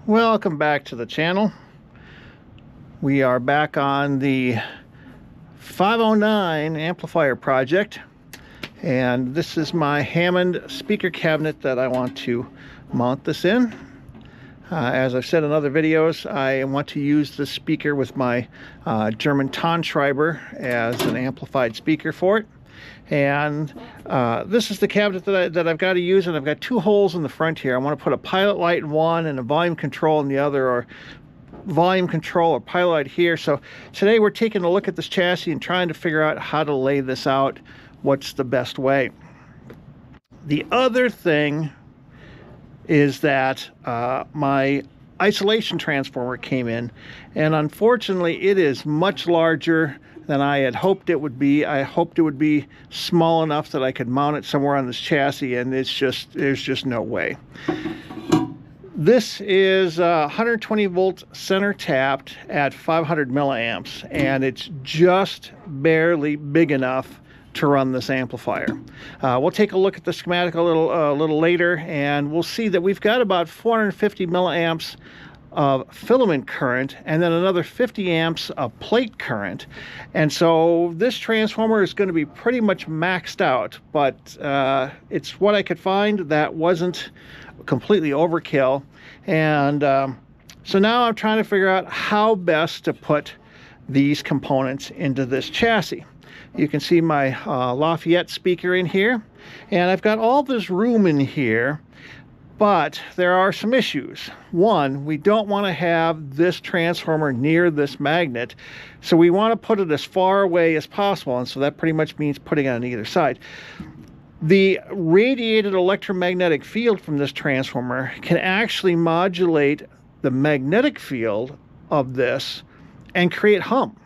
Welcome back to the channel. We are back on the 509 amplifier project, and this is my Hammond speaker cabinet that I want to mount this in. As I've said in other videos, I want to use this speaker with my German Tonschreiber as an amplified speaker for it. And this is the cabinet that I've got to use, and I've got two holes in the front here. I want to put a pilot light in one and a volume control in the other, or volume control or pilot light here. So today we're taking a look at this chassis and trying to figure out how to lay this out, what's the best way. The other thing is that my isolation transformer came in, and unfortunately it is much larger than I had hoped it would be. I hoped it would be small enough that I could mount it somewhere on this chassis, and there's just no way. This is 120 volt center tapped at 500 milliamps, and it's just barely big enough to run this amplifier. We'll take a look at the schematic a little later, and we'll see that we've got about 450 milliamps of filament current and then another 50 amps of plate current. And so this transformer is going to be pretty much maxed out, but it's what I could find that wasn't completely overkill. And so now I'm trying to figure out how best to put these components into this chassis. You can see my Lafayette speaker in here, and I've got all this room in here, but there are some issues. One, we don't want to have this transformer near this magnet, so we want to put it as far away as possible, and so that pretty much means putting it on either side. The radiated electromagnetic field from this transformer can actually modulate the magnetic field of this and create hum.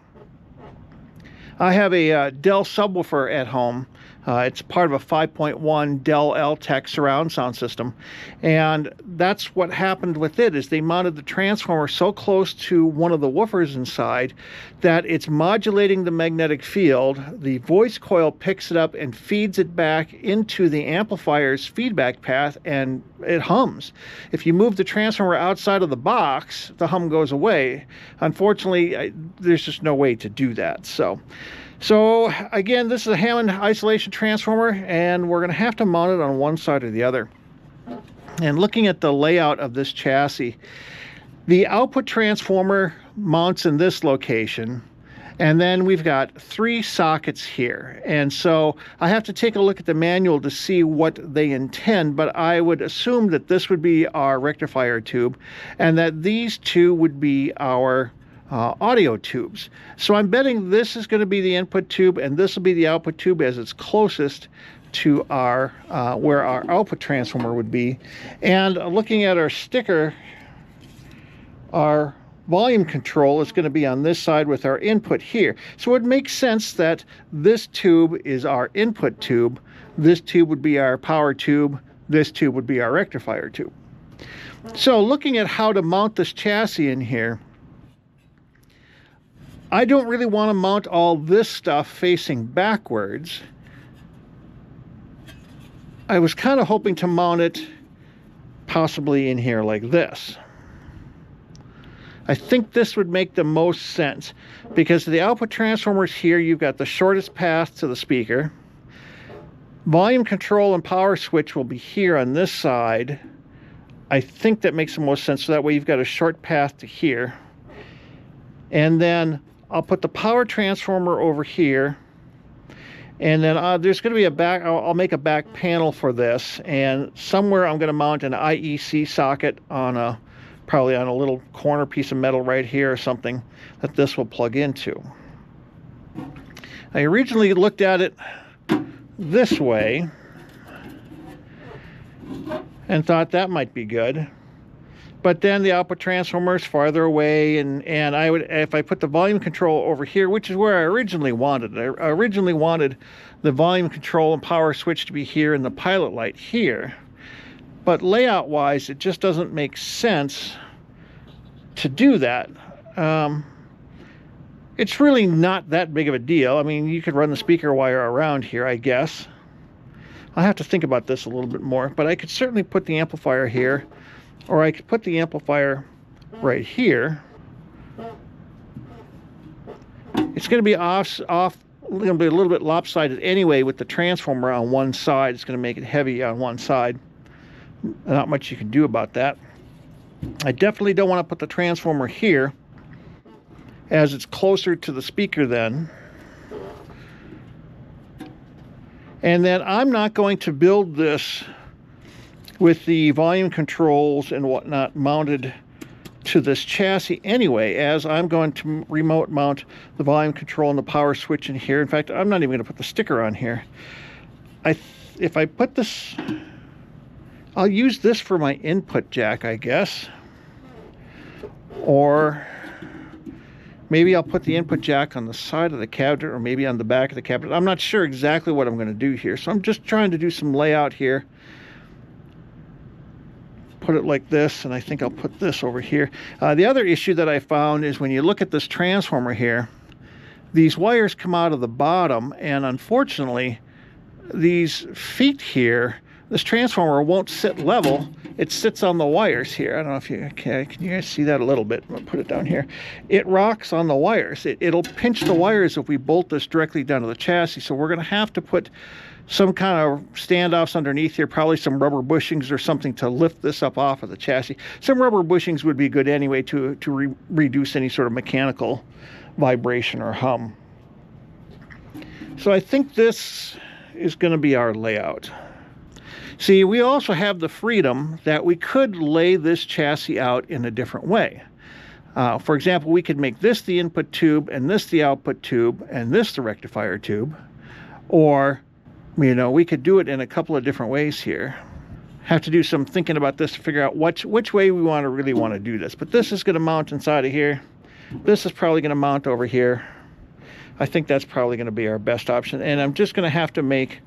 I have a Dell subwoofer at home. It's part of a 5.1 Dell L-Tech surround sound system, and that's what happened with it. Is they mounted the transformer so close to one of the woofers inside that it's modulating the magnetic field. The voice coil picks it up and feeds it back into the amplifier's feedback path, and it hums. If you move the transformer outside of the box, the hum goes away. Unfortunately, there's just no way to do that. So again, this is a Hammond isolation transformer, and we're going to have to mount it on one side or the other. And looking at the layout of this chassis, the output transformer mounts in this location, and then we've got 3 sockets here. And so I have to take a look at the manual to see what they intend, but I would assume that this would be our rectifier tube, and that these two would be our audio tubes. So I'm betting this is going to be the input tube and this will be the output tube, as it's closest to our where our output transformer would be. And looking at our sticker, our volume control is going to be on this side with our input here. So it makes sense that this tube is our input tube, this tube would be our power tube, this tube would be our rectifier tube. So looking at how to mount this chassis in here, I don't really want to mount all this stuff facing backwards. I was kind of hoping to mount it possibly in here like this. I think this would make the most sense, because the output transformers here, you've got the shortest path to the speaker. Volume control and power switch will be here on this side. I think that makes the most sense, so that way you've got a short path to here. And then I'll put the power transformer over here, and then there's going to be a back, I'll make a back panel for this, and somewhere I'm going to mount an IEC socket on probably on a little corner piece of metal right here or something that this will plug into. I originally looked at it this way and thought that might be good. But then the output transformer is farther away, and I would, if I put the volume control over here, which is where I originally wanted it. I originally wanted the volume control and power switch to be here and the pilot light here. But layout wise, it just doesn't make sense to do that. It's really not that big of a deal. I mean, you could run the speaker wire around here, I guess. I'll have to think about this a little bit more, but I could certainly put the amplifier here. or I could put the amplifier right here. It's going to be off, going to be a little bit lopsided anyway with the transformer on one side. It's going to make it heavy on one side. Not much you can do about that. I definitely don't want to put the transformer here, as it's closer to the speaker then. And then I'm not going to build this with the volume controls and whatnot mounted to this chassis anyway, as I'm going to remote mount the volume control and the power switch in here. In fact, I'm not even going to put the sticker on here. If I put this, I'll use this for my input jack, I guess. Or maybe I'll put the input jack on the side of the cabinet, or maybe on the back of the cabinet. I'm not sure exactly what I'm going to do here, so I'm just trying to do some layout here. Put it like this, and I think I'll put this over here. The other issue that I found is when you look at this transformer here, these wires come out of the bottom, and unfortunately these feet here, this transformer won't sit level. It sits on the wires here. I don't know if you can you guys see that a little bit? I'll put it down here. It rocks on the wires. It'll pinch the wires if we bolt this directly down to the chassis. So we're going to have to put some kind of standoffs underneath here, probably some rubber bushings or something to lift this up off of the chassis. Some rubber bushings would be good anyway to reduce any sort of mechanical vibration or hum. So I think this is going to be our layout. See, we also have the freedom that we could lay this chassis out in a different way. For example, we could make this the input tube, and this the output tube, and this the rectifier tube. Or, you know, we could do it in a couple of different ways here. Have to do some thinking about this to figure out which way we really want to do this. But this is going to mount inside of here. This is probably going to mount over here. I think that's probably going to be our best option. And I'm just going to have to make...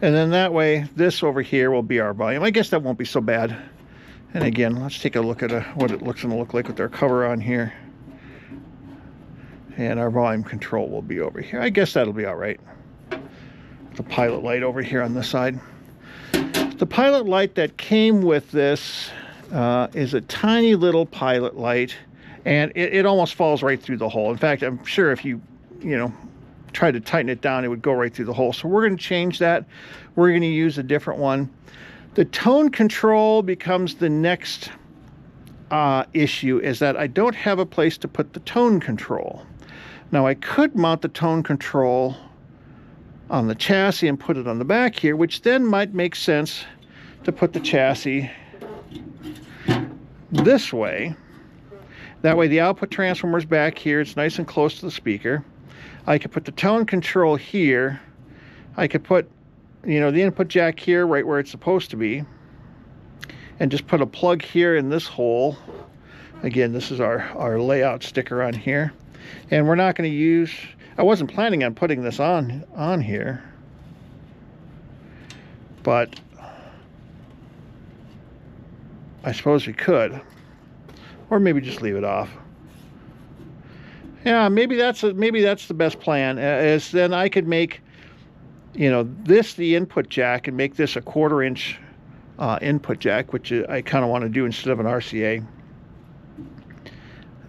And then that way, this over here will be our volume. I guess that won't be so bad. And again, let's take a look at what it looks going to look like with our cover on here. And our volume control will be over here. I guess that'll be all right. The pilot light over here on this side. The pilot light that came with this is a tiny little pilot light. And it almost falls right through the hole. In fact, I'm sure if you try to tighten it down, it would go right through the hole. So we're going to change that. We're going to use a different one. The tone control becomes the next issue, is that I don't have a place to put the tone control. Now I could mount the tone control on the chassis and put it on the back here, which then might make sense to put the chassis this way. That way the output transformer is back here. It's nice and close to the speaker. I could put the tone control here. I could put, the input jack here right where it's supposed to be. And just put a plug here in this hole. Again, this is our layout sticker on here. And we're not going to use... I wasn't planning on putting this on here. But I suppose we could. Or maybe just leave it off. Yeah, maybe that's the best plan. Is then I could make, this the input jack and make this a 1/4 inch input jack, which I kind of want to do instead of an RCA.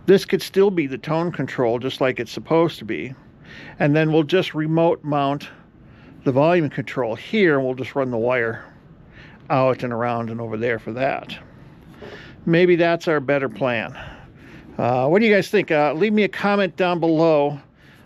This could still be the tone control, just like it's supposed to be, and then we'll just remote mount the volume control here, and we'll just run the wire out and around and over there for that. Maybe that's our better plan. What do you guys think? Leave me a comment down below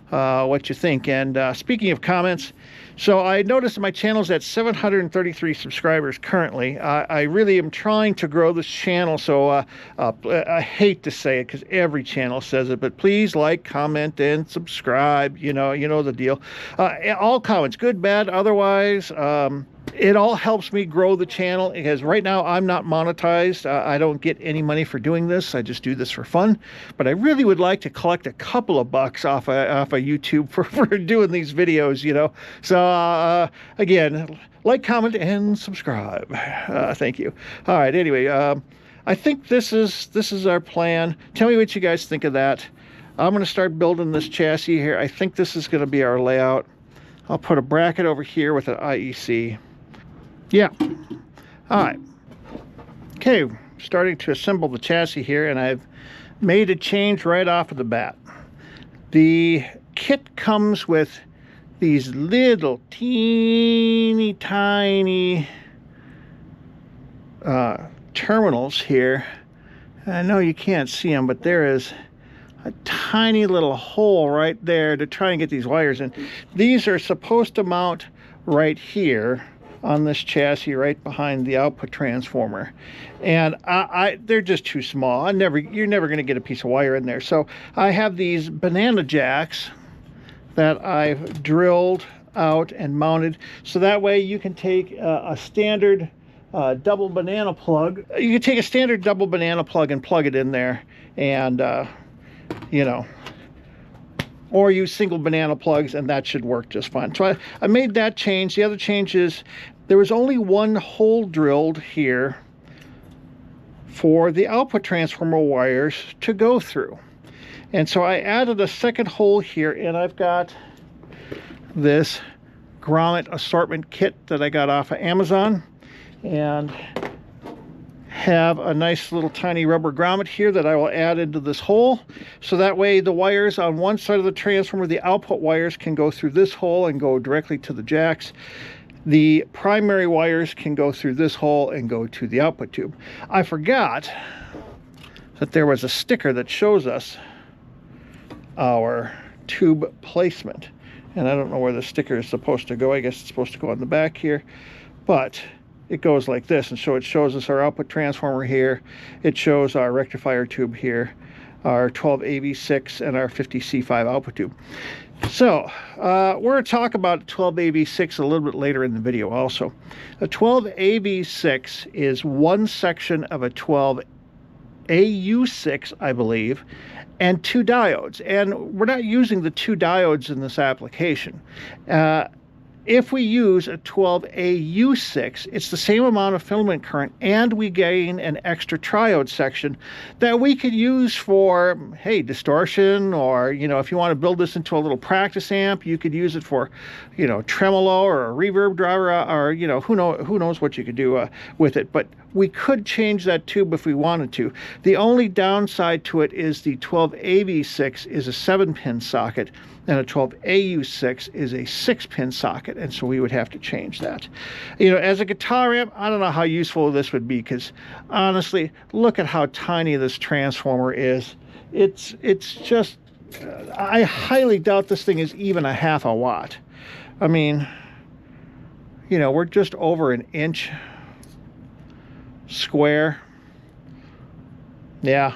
what you think. And speaking of comments, so I noticed my channel's at 733 subscribers currently. I really am trying to grow this channel, so I hate to say it because every channel says it, but please like, comment, and subscribe. You know the deal. All comments, good, bad, otherwise. It all helps me grow the channel, because right now I'm not monetized. I don't get any money for doing this. I just do this for fun. But I really would like to collect a couple of bucks off of YouTube for doing these videos, So again, like, comment, and subscribe. Thank you. All right. Anyway, I think this is our plan. Tell me what you guys think of that. I'm going to start building this chassis here. I think this is going to be our layout. I'll put a bracket over here with an IEC. Yeah. All right. Okay. starting to assemble the chassis here, and I've made a change right off of the bat. The kit comes with these little teeny tiny terminals here. I know you can't see them, but there is a tiny little hole right there to try and get these wires in. These are supposed to mount right here on this chassis right behind the output transformer, and they're just too small. You're never going to get a piece of wire in there. So I have these banana jacks that I've drilled out and mounted, so that way you can take a standard double banana plug. You can take a standard double banana plug and plug it in there, and you know, or use single banana plugs, and that should work just fine. So I made that change. The other change is there was only one hole drilled here for the output transformer wires to go through. And so I added a second hole here, and I've got this grommet assortment kit that I got off of Amazon, and have a nice little tiny rubber grommet here that I will add into this hole, so that way the wires on one side of the transformer, the output wires, can go through this hole and go directly to the jacks. The primary wires can go through this hole and go to the output tube. I forgot that there was a sticker that shows us our tube placement, and I don't know where the sticker is supposed to go. I guess it's supposed to go on the back here, but it goes like this, and so it shows us our output transformer here, it shows our rectifier tube here, our 12AV6 and our 50C5 output tube. So we're going to talk about 12AV6 a little bit later in the video also. A 12AV6 is one section of a 12AU6, I believe, and two diodes, and we're not using the two diodes in this application. If we use a 12AU6, it's the same amount of filament current, and we gain an extra triode section that we could use for, hey, distortion, or, you know, if you want to build this into a little practice amp, you could use it for, you know, tremolo or a reverb driver, or, you know, who knows what you could do with it. But we could change that tube if we wanted to. The only downside to it is the 12AV6 is a 7-pin socket, and a 12AU6 is a 6-pin socket, and so we would have to change that. You know, as a guitar amp, I don't know how useful this would be, because honestly, look at how tiny this transformer is. It's just, I highly doubt this thing is even a half a watt. I mean, you know, we're just over an inch square. Yeah,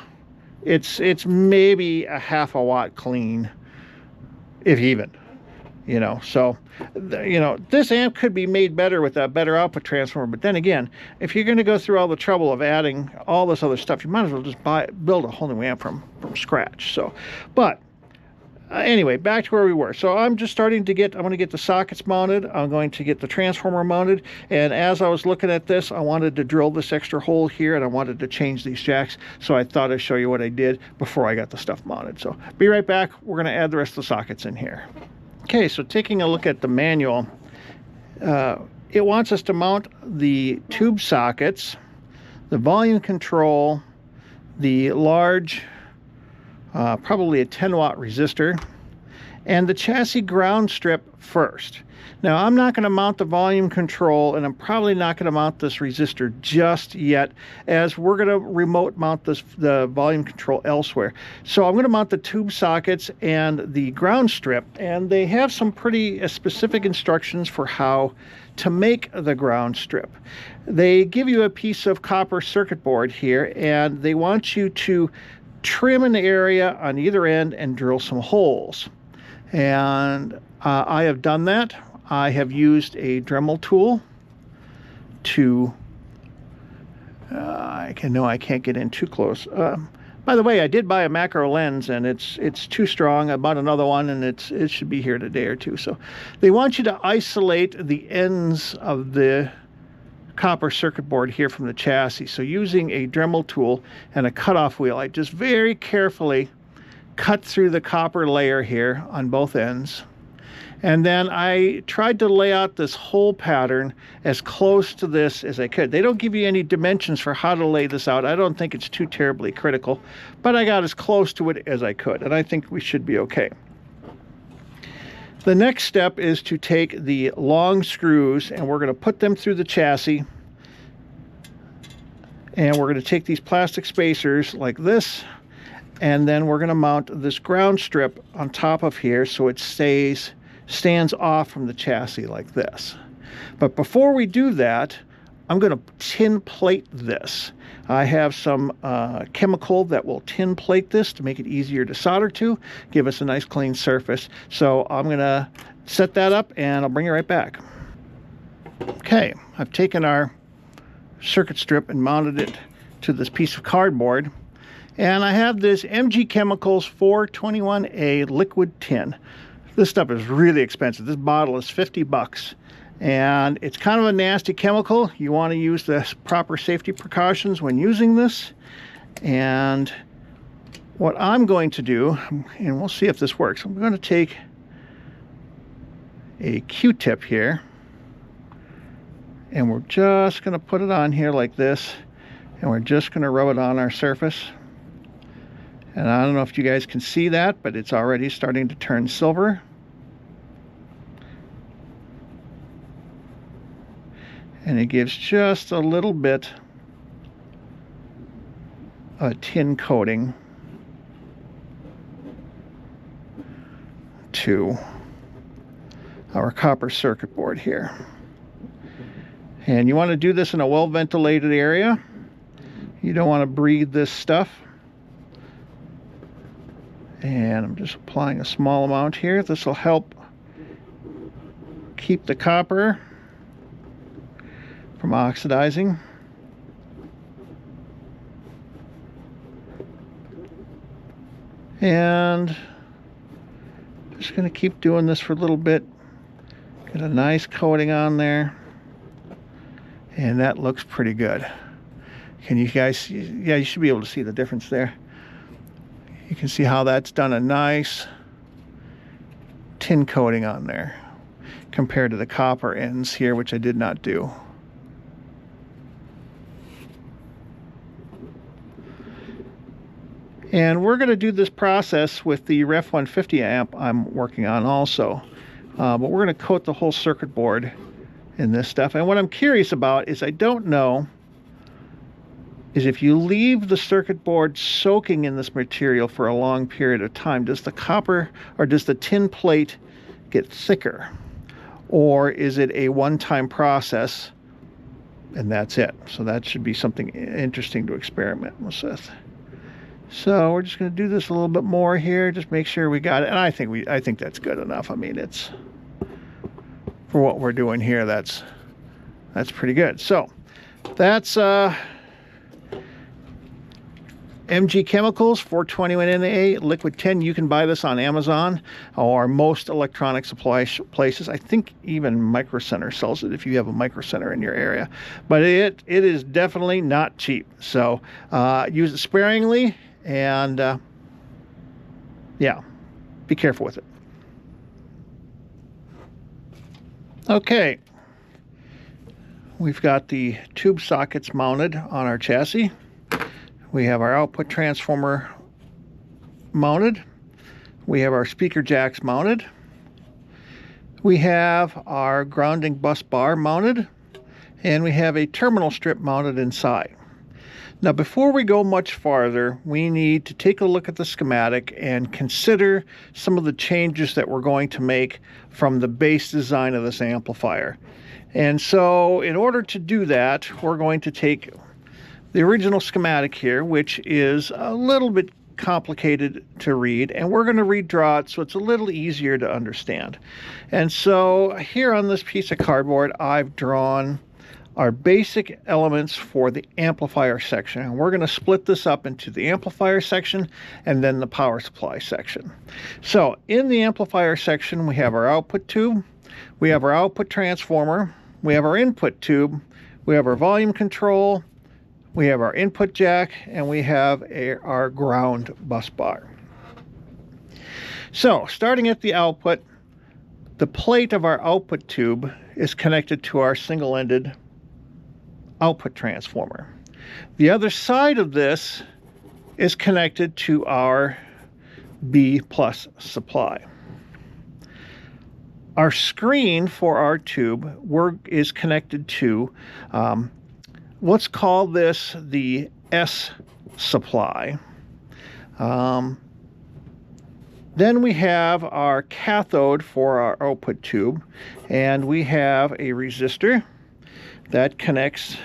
it's maybe a half a watt clean, if even, you know. So, you know, this amp could be made better with a better output transformer, but then again, if you're going to go through all the trouble of adding all this other stuff, you might as well just build a whole new amp from scratch. So, but anyway, back to where we were. So I'm just starting to I'm going to get the sockets mounted. I'm going to get the transformer mounted. And as I was looking at this, I wanted to drill this extra hole here, and I wanted to change these jacks. So I thought I'd show you what I did before I got the stuff mounted. So be right back. We're going to add the rest of the sockets in here. Okay, so taking a look at the manual, it wants us to mount the tube sockets, the volume control, the large, probably a 10-watt resistor, and the chassis ground strip first. Now, I'm not going to mount the volume control, and I'm probably not going to mount this resistor just yet, as we're going to remote mount the volume control elsewhere. So I'm going to mount the tube sockets and the ground strip, and they have some pretty specific instructions for how to make the ground strip. They give you a piece of copper circuit board here, and they want you to trim an area on either end and drill some holes. And I have done that. I have used a Dremel tool to, I can't get in too close. By the way, I did buy a macro lens, and it's too strong. I bought another one, and it should be here in a day or two. So they want you to isolate the ends of the copper circuit board here from the chassis. So using a Dremel tool and a cutoff wheel, I just very carefully cut through the copper layer here on both ends. And then I tried to lay out this hole pattern as close to this as I could. They don't give you any dimensions for how to lay this out. I don't think it's too terribly critical, but I got as close to it as I could, and I think we should be okay. The next step is to take the long screws, and we're going to put them through the chassis, and we're going to take these plastic spacers like this, and then we're going to mount this ground strip on top of here so it stands off from the chassis like this. But before we do that, I'm going to tin plate this. I have some chemical that will tin plate this to make it easier to solder to, give us a nice clean surface. So I'm going to set that up and I'll bring you right back. Okay, I've taken our circuit strip and mounted it to this piece of cardboard. And I have this MG Chemicals 421A liquid tin. This stuff is really expensive. This bottle is 50 bucks. And it's kind of a nasty chemical. You want to use the proper safety precautions when using this. And what I'm going to do, and we'll see if this works, I'm going to take a Q-tip here, and we're just going to put it on here like this, and we're just going to rub it on our surface. And I don't know if you guys can see that, but it's already starting to turn silver. And it gives just a little bit of tin coating to our copper circuit board here. And you want to do this in a well-ventilated area. You don't want to breathe this stuff. And I'm just applying a small amount here. This will help keep the copper from oxidizing. And just going to keep doing this for a little bit. Get a nice coating on there. And that looks pretty good. Can you guys see? Yeah, you should be able to see the difference there. You can see how that's done a nice tin coating on there compared to the copper ends here, which I did not do. And we're going to do this process with the Ref 150 amp I'm working on also. But we're going to coat the whole circuit board in this stuff. And what I'm curious about is I don't know is if you leave the circuit board soaking in this material for a long period of time, does the copper or does the tin plate get thicker? Or is it a one-time process and that's it? So that should be something interesting to experiment with. So we're just going to do this a little bit more here, just make sure we got it. And I think that's good enough. I mean, it's for what we're doing here, that's pretty good. So that's MG Chemicals 421A liquid tin. You can buy this on Amazon or most electronic supply places. I think even Micro Center sells it if you have a Micro Center in your area. But it is definitely not cheap. So use it sparingly and yeah, be careful with it. Okay, we've got the tube sockets mounted on our chassis. We have our output transformer mounted. We have our speaker jacks mounted. We have our grounding bus bar mounted. And we have a terminal strip mounted inside. Now, before we go much farther, we need to take a look at the schematic and consider some of the changes that we're going to make from the base design of this amplifier. And so, in order to do that, we're going to take the original schematic here, which is a little bit complicated to read, and we're going to redraw it so it's a little easier to understand. And so here on this piece of cardboard, I've drawn our basic elements for the amplifier section. And we're going to split this up into the amplifier section and then the power supply section. So in the amplifier section, we have our output tube, we have our output transformer, we have our input tube, we have our volume control, we have our input jack, and we have our ground bus bar. So starting at the output, The plate of our output tube is connected to our single-ended output transformer. The other side of this is connected to our B+ supply. Our screen for our tube is connected to, let's call this the S supply. Then we have our cathode for our output tube, and we have a resistor that connects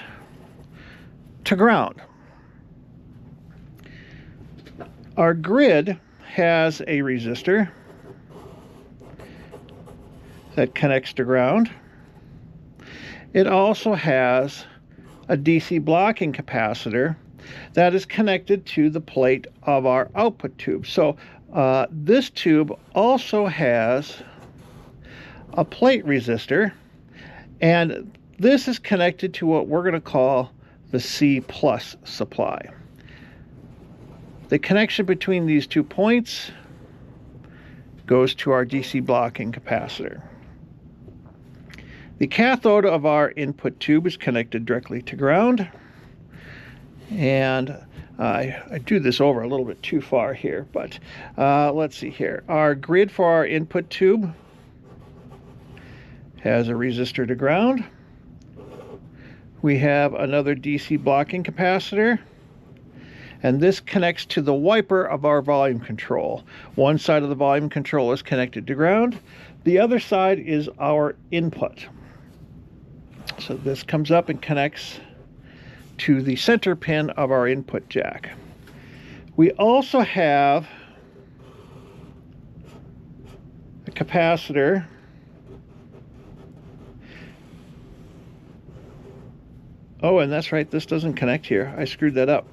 to ground. Our grid has a resistor that connects to ground. It also has a DC blocking capacitor that is connected to the plate of our output tube. So this tube also has a plate resistor, and this is connected to what we're going to call the C+ supply. The connection between these 2 points goes to our DC blocking capacitor. The cathode of our input tube is connected directly to ground, and I do this over a little bit too far here, but let's see here. Our grid for our input tube has a resistor to ground. We have another DC blocking capacitor, and this connects to the wiper of our volume control. One side of the volume control is connected to ground. The other side is our input. So this comes up and connects to the center pin of our input jack. We also have a capacitor oh, and that's right, this doesn't connect here. I screwed that up.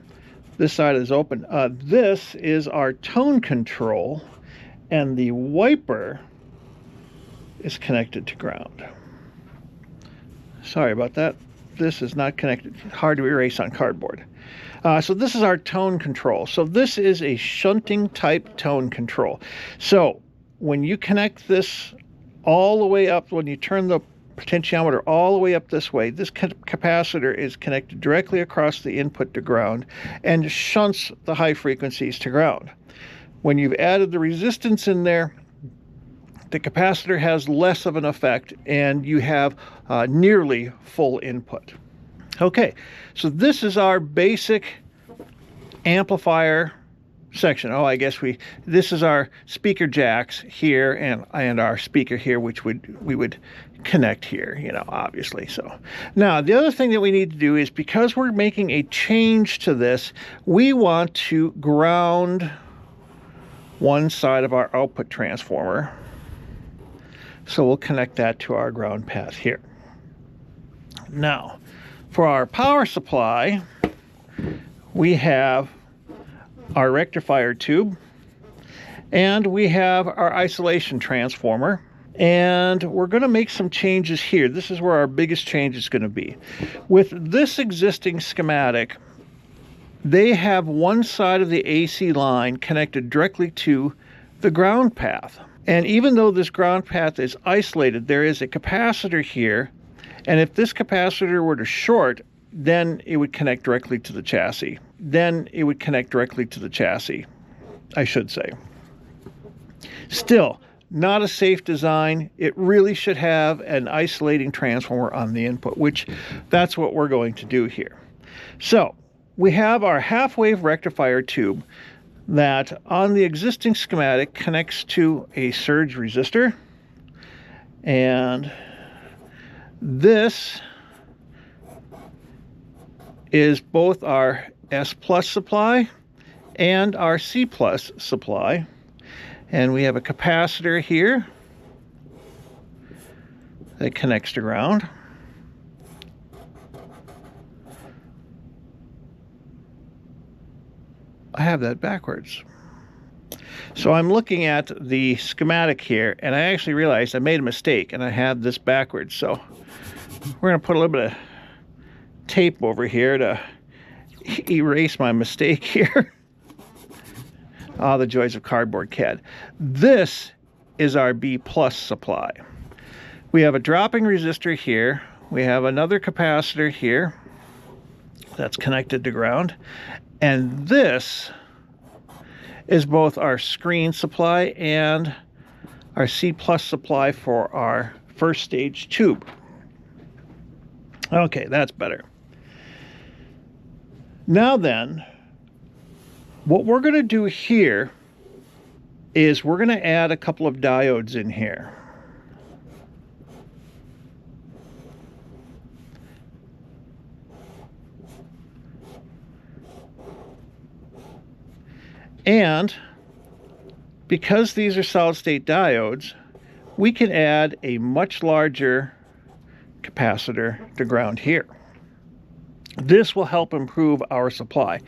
This side is open. This is our tone control, and the wiper is connected to ground. Sorry about that. This is not connected. Hard to erase on cardboard. So this is our tone control. So this is a shunting type tone control. So when you connect this all the way up, when you turn the potentiometer all the way up this way, this capacitor is connected directly across the input to ground and shunts the high frequencies to ground. When you've added the resistance in there, the capacitor has less of an effect, and you have nearly full input. Okay, so this is our basic amplifier section. Oh, I guess this is our speaker jacks here and our speaker here, which we would connect here, you know, obviously. So now the other thing that we need to do is, because we're making a change to this, we want to ground one side of our output transformer. So we'll connect that to our ground path here. Now, for our power supply, we have our rectifier tube, and we have our isolation transformer, and we're going to make some changes here. This is where our biggest change is going to be. With this existing schematic, they have one side of the AC line connected directly to the ground path. And even though this ground path is isolated, there is a capacitor here, and if this capacitor were to short, then it would connect directly to the chassis. I should say. Still, not a safe design. It really should have an isolating transformer on the input, which that's what we're going to do here. So we have our half-wave rectifier tube that on the existing schematic connects to a surge resistor, and this is both our S+ supply and our C+ supply, and we have a capacitor here that connects to ground. I have that backwards. So I'm looking at the schematic here, and I actually realized I made a mistake, and I have this backwards. So we're going to put a little bit of tape over here to erase my mistake here. Ah, the joys of cardboard CAD. This is our B+ supply. We have a dropping resistor here. We have another capacitor here that's connected to ground. And this is both our screen supply and our C+ supply for our first stage tube. Okay, that's better. Now then, what we're going to do here is we're going to add a couple of diodes in here. And because these are solid-state diodes, we can add a much larger capacitor to ground here. This will help improve our supply.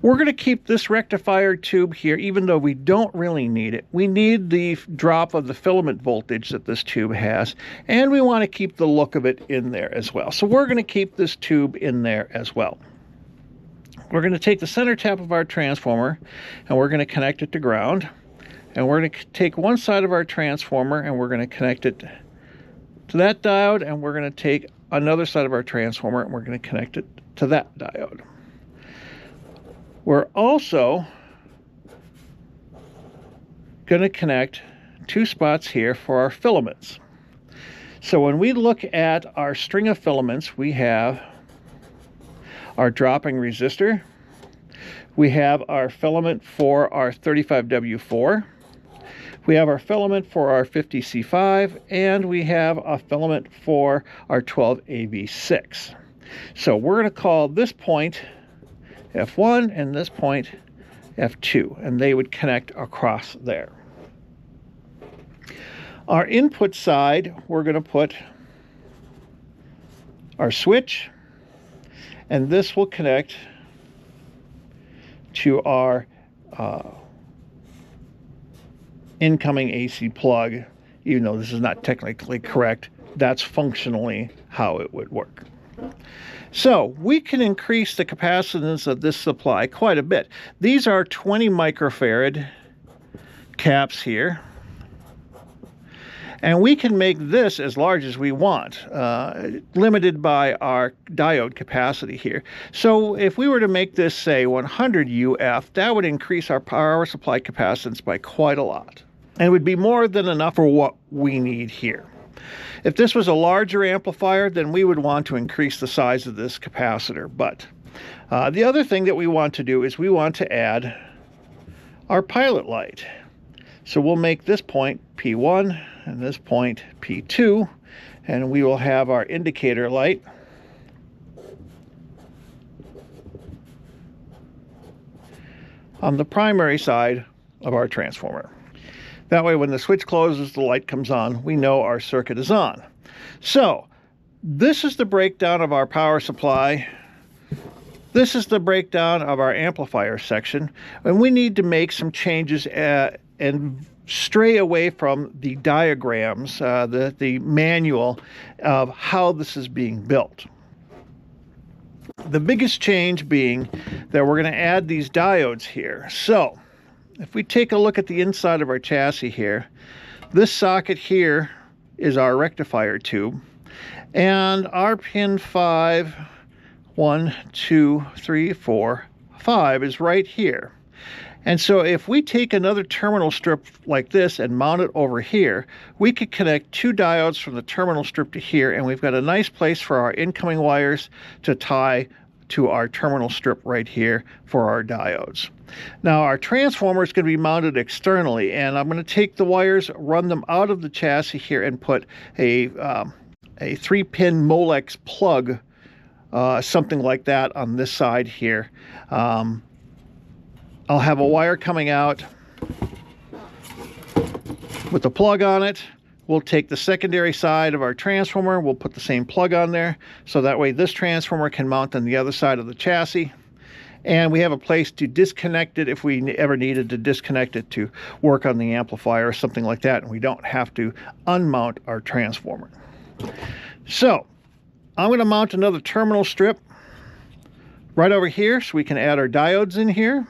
We're going to keep this rectifier tube here, even though we don't really need it. We need the drop of the filament voltage that this tube has, and we want to keep the look of it in there as well. So we're going to keep this tube in there as well. We're going to take the center tap of our transformer, and we're going to connect it to ground. And we're going to take one side of our transformer, and we're going to connect it to that diode, and we're going to take another side of our transformer, and we're going to connect it to that diode. We're also going to connect two spots here for our filaments. So when we look at our string of filaments, we have our dropping resistor, we have our filament for our 35W4, we have our filament for our 50C5, and we have a filament for our 12AV6. So we're going to call this point F1 and this point F2, and they would connect across there. Our input side, we're going to put our switch, and this will connect to our incoming AC plug. Even though this is not technically correct, that's functionally how it would work. So we can increase the capacitance of this supply quite a bit. These are 20 microfarad caps here. And we can make this as large as we want, limited by our diode capacity here. So if we were to make this, say, 100 UF, that would increase our power supply capacitance by quite a lot. And it would be more than enough for what we need here. If this was a larger amplifier, then we would want to increase the size of this capacitor. But the other thing that we want to do is we want to add our pilot light. So we'll make this point P1 and this point P2, and we will have our indicator light on the primary side of our transformer. That way, when the switch closes, the light comes on, we know our circuit is on. So this is the breakdown of our power supply. This is the breakdown of our amplifier section, and we need to make some changes and stray away from the diagrams, the manual of how this is being built. The biggest change being that we're going to add these diodes here. So if we take a look at the inside of our chassis here, this socket here is our rectifier tube, and our pin 5, 1, 2, 3, 4, 5 is right here. And so if we take another terminal strip like this and mount it over here, we could connect two diodes from the terminal strip to here, and we've got a nice place for our incoming wires to tie to our terminal strip right here for our diodes. Now our transformer is going to be mounted externally, and I'm going to take the wires, run them out of the chassis here, and put a 3-pin Molex plug, something like that, on this side here. I'll have a wire coming out with the plug on it. We'll take the secondary side of our transformer, we'll put the same plug on there, so that way this transformer can mount on the other side of the chassis. And we have a place to disconnect it if we ever needed to disconnect it to work on the amplifier or something like that, and we don't have to unmount our transformer. So I'm going to mount another terminal strip right over here so we can add our diodes in here.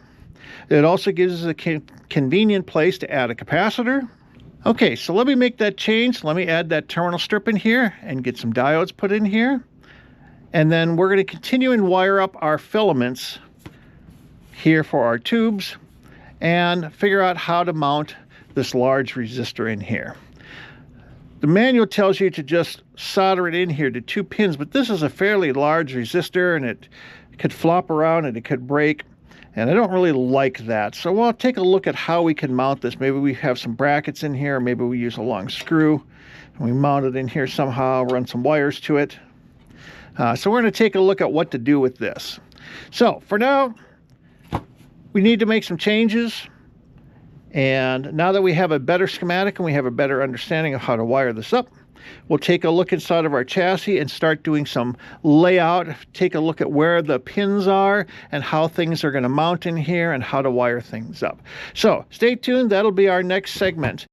It also gives us a convenient place to add a capacitor. Okay, so let me make that change. Let me add that terminal strip in here and get some diodes put in here. And then we're going to continue and wire up our filaments here for our tubes and figure out how to mount this large resistor in here. The manual tells you to just solder it in here to 2 pins, but this is a fairly large resistor and it could flop around and it could break. And I don't really like that. So we'll take a look at how we can mount this. Maybe we have some brackets in here. Maybe we use a long screw and we mount it in here somehow, run some wires to it. So we're going to take a look at what to do with this. So for now, we need to make some changes. And now that we have a better schematic and we have a better understanding of how to wire this up, we'll take a look inside of our chassis and start doing some layout, take a look at where the pins are and how things are going to mount in here and how to wire things up. So stay tuned, that'll be our next segment.